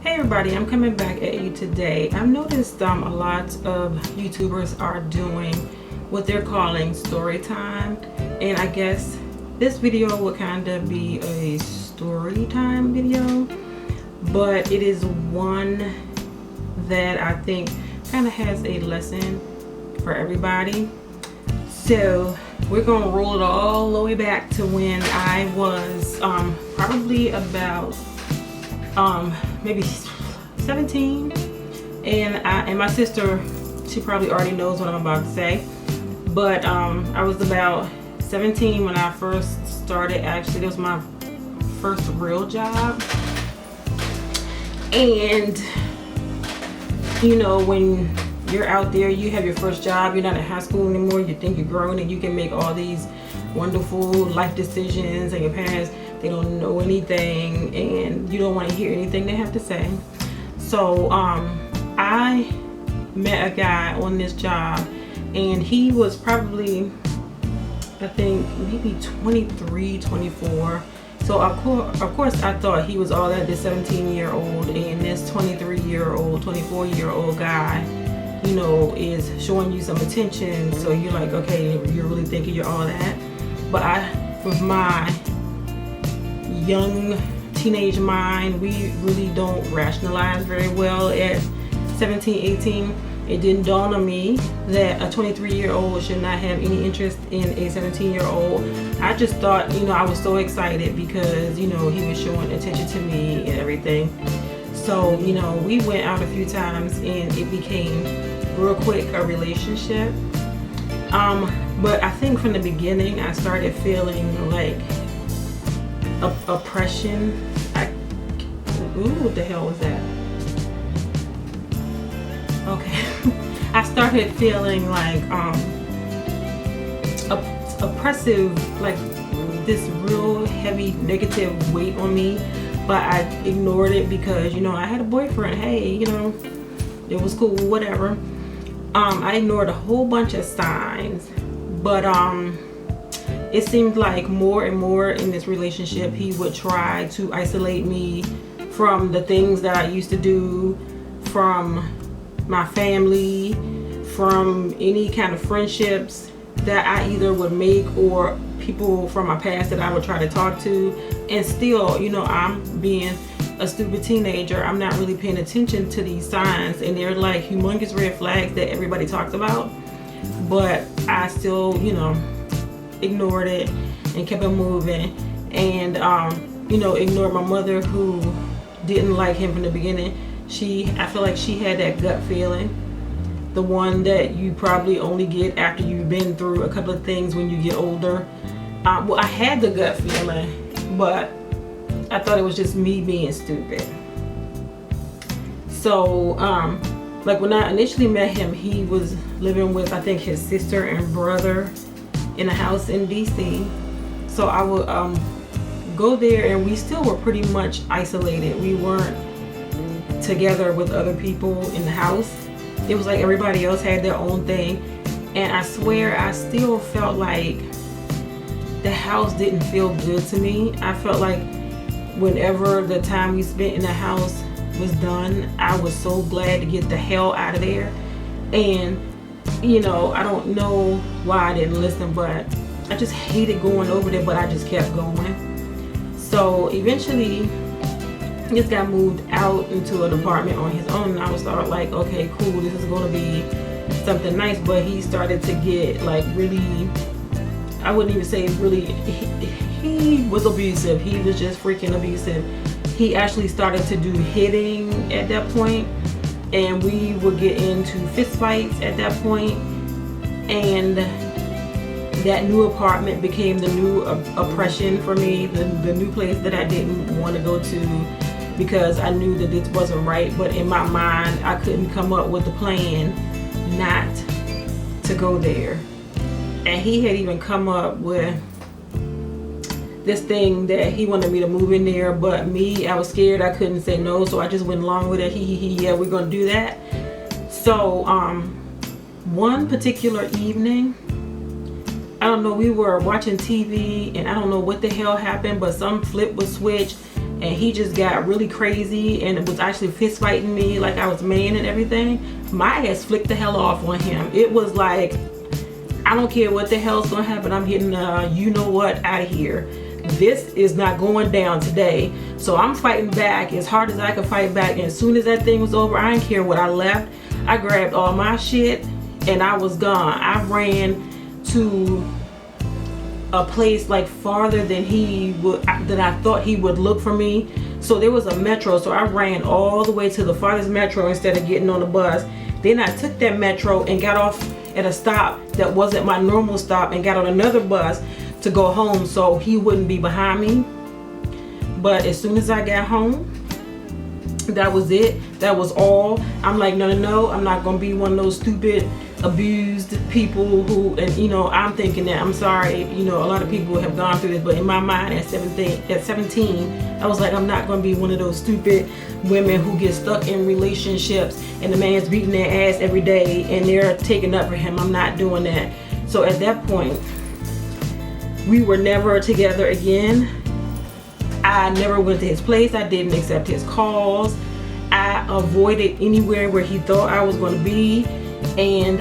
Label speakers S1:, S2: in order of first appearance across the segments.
S1: Hey everybody, I'm coming back at you today. I've noticed a lot of YouTubers are doing what they're calling story time, and I guess this video would kind of be a story time video, but it is one that I think kind of has a lesson for everybody. So we're gonna roll it all the way back to when I was probably about maybe 17, and my sister, she probably already knows what I'm about to say, but I was about 17 when I first started. Actually, it was my first real job. And you know, when you're out there, you have your first job, you're not in high school anymore, you think you're grown and you can make all these wonderful life decisions, and your parents, they don't know anything and you don't want to hear anything they have to say. So I met a guy on this job, and he was probably, I think, maybe 23, 24. So of course I thought he was all that, this 17-year-old and this 23-year-old, 24-year-old guy, you know, is showing you some attention. So you're like, okay, you're really thinking you're all that. But I, with my young teenage mind, we really don't rationalize very well at 17, 18. It didn't dawn on me that a 23-year-old should not have any interest in a 17-year-old. I just thought, you know, I was so excited because, you know, he was showing attention to me and everything. So, you know, we went out a few times and it became real quick a relationship. But I think from the beginning I started feeling like oppression. Ooh, what the hell was that? Okay. I started feeling like oppressive, like this real heavy negative weight on me, but I ignored it because, you know, I had a boyfriend. Hey, you know, it was cool, whatever. I ignored a whole bunch of signs, but it seemed like more and more in this relationship he would try to isolate me from the things that I used to do, from my family, from any kind of friendships that I either would make or people from my past that I would try to talk to. And still, you know, I'm being a stupid teenager, I'm not really paying attention to these signs, and they're like humongous red flags that everybody talks about, but I still, you know, ignored it and kept it moving. And you know, ignored my mother, who didn't like him from the beginning. I feel like she had that gut feeling, the one that you probably only get after you've been through a couple of things when you get older. Well, I had the gut feeling, but I thought it was just me being stupid. So like when I initially met him, he was living with, I think, his sister and brother in a house in DC. So I would go there, and we still were pretty much isolated. We weren't together with other people in the house. It was like everybody else had their own thing, and I swear I still felt like the house didn't feel good to me. I felt like whenever the time we spent in the house was done, I was so glad to get the hell out of there. And you know, I don't know why I didn't listen, but I just hated going over there, but I just kept going. So eventually this guy moved out into an apartment on his own, and I was like, okay, cool, this is going to be something nice. But he started to get like really, I wouldn't even say really, he was abusive. He was just freaking abusive. He actually started to do hitting at that point, and we would get into fist fights at that point. And that new apartment became the new oppression for me, the new place that I didn't want to go to, because I knew that this wasn't right. But in my mind, I couldn't come up with a plan not to go there. And he had even come up with this thing that he wanted me to move in there, but me, I was scared. I couldn't say no, so I just went along with it. Yeah, we're gonna do that. So one particular evening, I don't know, we were watching TV, and I don't know what the hell happened, but some flip was switched, and he just got really crazy and it was actually fist fighting me like I was man and everything, my ass flicked the hell off on him. It was like, I don't care what the hell's gonna happen, I'm getting you know what out of here. This is not going down today. So I'm fighting back as hard as I could fight back, and as soon as that thing was over, I didn't care what I left. I grabbed all my shit and I was gone. I ran to a place like farther than I thought he would look for me. So there was a metro, so I ran all the way to the farthest metro instead of getting on the bus. Then I took that metro and got off at a stop that wasn't my normal stop and got on another bus to go home so he wouldn't be behind me. But as soon as I got home, that was it. That was all. I'm like, no, I'm not gonna be one of those stupid abused people who, and you know, I'm thinking that, I'm sorry, you know, a lot of people have gone through this, but in my mind at 17, I was like, I'm not gonna be one of those stupid women who get stuck in relationships and the man's beating their ass every day and they're taking up for him. I'm not doing that. So at that point, we were never together again. I never went to his place. I didn't accept his calls. I avoided anywhere where he thought I was going to be. And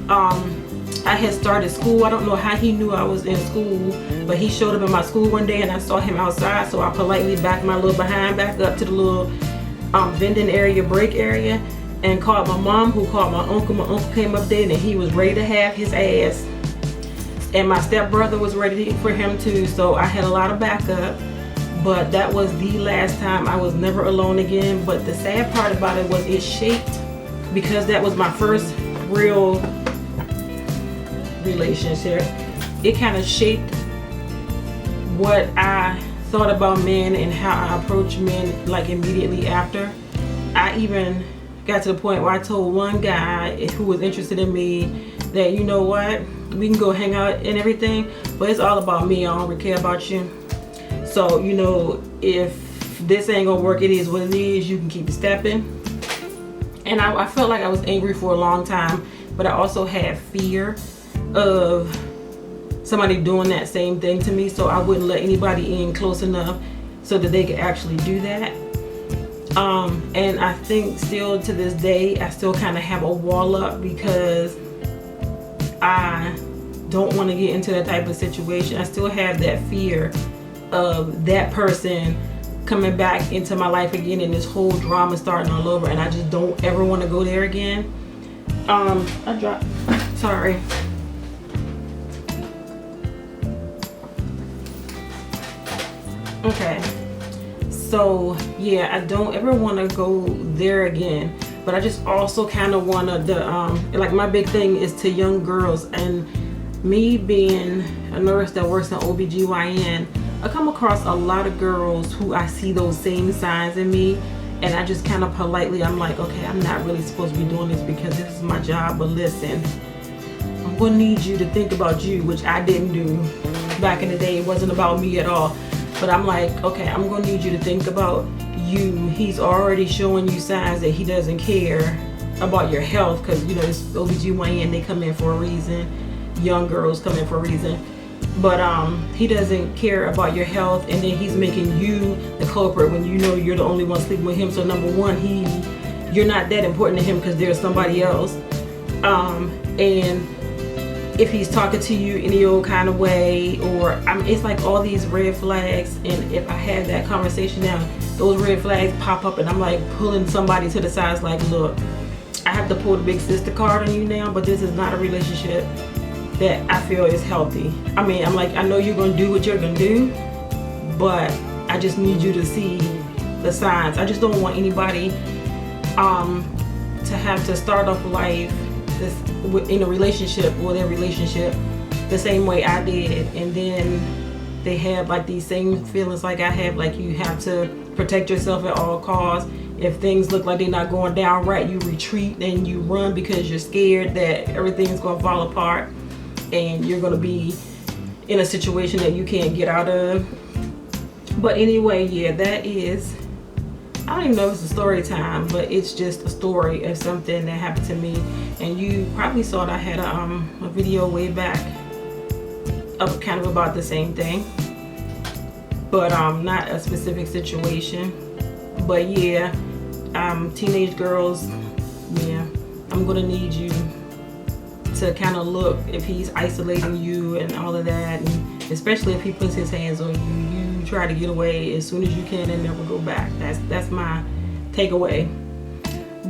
S1: I had started school. I don't know how he knew I was in school, but he showed up in my school one day and I saw him outside. So I politely backed my little behind back up to the little vending area, break area, and called my mom, who called my uncle. My uncle came up there and he was ready to have his ass. And my stepbrother was ready for him too. So I had a lot of backup. But that was the last time. I was never alone again. But the sad part about it was it shaped, because that was my first real relationship. It kind of shaped what I thought about men and how I approach men like immediately after. I even got to the point where I told one guy who was interested in me that, you know what, we can go hang out and everything, but it's all about me. I don't really care about you. So, you know, if this ain't gonna work, it is what it is. You can keep it stepping. And I felt like I was angry for a long time, but I also had fear of somebody doing that same thing to me. So I wouldn't let anybody in close enough so that they could actually do that. And I think still to this day, I still kind of have a wall up because I don't want to get into that type of situation. I still have that fear of that person coming back into my life again and this whole drama starting all over, and I just don't ever want to go there again. I dropped, sorry. Okay, so yeah, I don't ever want to go there again, but I just also kind of want to, like my big thing is to young girls, and me being a nurse that works in OBGYN, I come across a lot of girls who I see those same signs in me, and I just kind of politely, I'm like, okay, I'm not really supposed to be doing this because this is my job, but listen, I'm gonna need you to think about you, which I didn't do back in the day. It wasn't about me at all, but I'm like, okay, I'm gonna need you to think about you. He's already showing you signs that he doesn't care about your health, because you know, this OBGYN, they come in for a reason. Young girls come in for a reason. But he doesn't care about your health, and then he's making you the culprit when you know you're the only one sleeping with him. So number one, you're not that important to him because there's somebody else. And if he's talking to you any old kind of way, or it's like all these red flags, and if I have that conversation now, those red flags pop up, and I'm like pulling somebody to the sides like, look, I have to pull the big sister card on you now, but this is not a relationship that I feel is healthy. I mean, I'm like, I know you're gonna do what you're gonna do, but I just need you to see the signs. I just don't want anybody to have to start off life in a relationship, or their relationship, the same way I did, and then they have like these same feelings like I have, like you have to protect yourself at all costs. If things look like they're not going down right, you retreat and you run because you're scared that everything's gonna fall apart and you're gonna be in a situation that you can't get out of. But anyway, yeah, that is, I don't even know if it's a story time, but it's just a story of something that happened to me. And you probably saw that I had a video way back of kind of about the same thing. but not a specific situation. But yeah, teenage girls, yeah, I'm gonna need you to kind of look if he's isolating you and all of that, and especially if he puts his hands on you, you try to get away as soon as you can and never go back. That's my takeaway.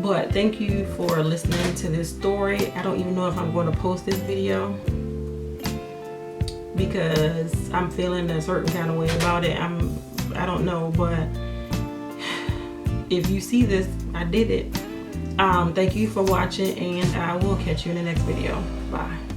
S1: But thank you for listening to this story. I don't even know if I'm going to post this video because I'm feeling a certain kind of way about it. I don't know, but if you see this, I did it. Thank you for watching, and I will catch you in the next video. Bye.